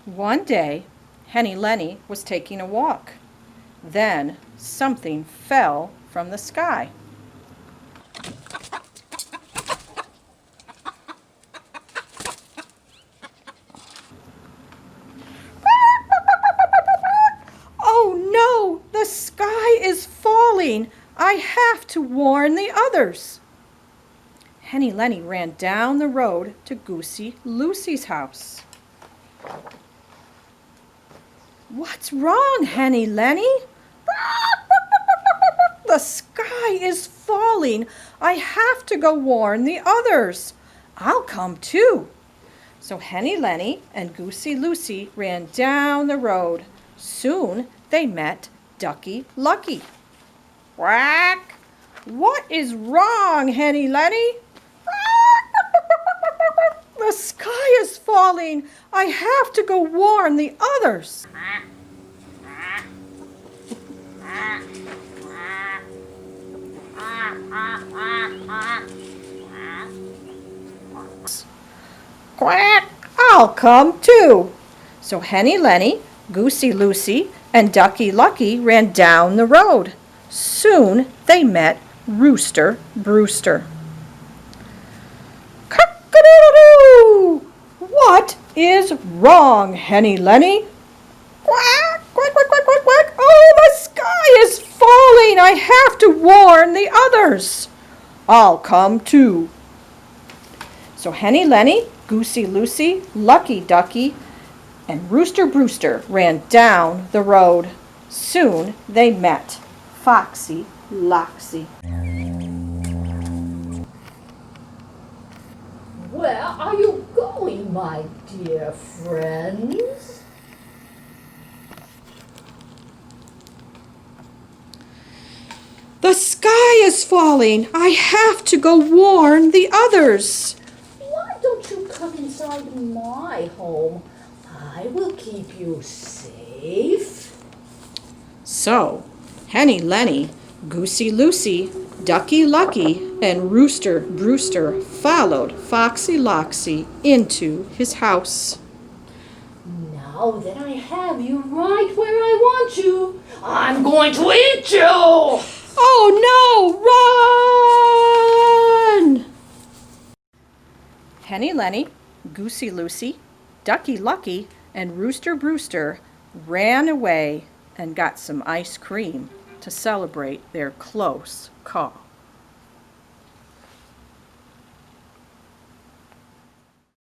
One day, Henny Lenny was taking a walk. Then something fell from the sky. Oh no, the sky is falling. I have to warn the others. Henny Lenny ran down the road to Goosey Lucy's house. What's wrong, Henny Lenny? The sky is falling. I have to go warn the others. I'll come too. So Henny Lenny and Goosey Lucy ran down the road. Soon they met Ducky Lucky. Quack! What is wrong, Henny Lenny? The sky is falling. I have to go warn the others. Quack! I'll come too. So Henny Lenny, Goosey Lucy, and Ducky Lucky ran down the road. Soon they met Rooster Brewster. Cock-a-doodle-doo! What is wrong, Henny Lenny? Quack, quack, quack, quack, quack, quack. Oh, the sky is falling. I have to warn the others. I'll come too. So Henny Lenny, Goosey Lucy, Lucky Ducky, and Rooster Brewster ran down the road. Soon they met Foxy Loxy. Where are you going, my dear friends? The sky is falling. I have to go warn the others. Why don't you come inside my home? I will keep you safe. So, Henny Lenny, Goosey Lucy, Ducky Lucky, and Rooster Brewster followed Foxy Loxy into his house. Now that I have you right where I want you, I'm going to eat you! Oh no, run! Henny Lenny, Goosey Lucy, Ducky Lucky, and Rooster Brewster ran away and got some ice cream to celebrate their close call.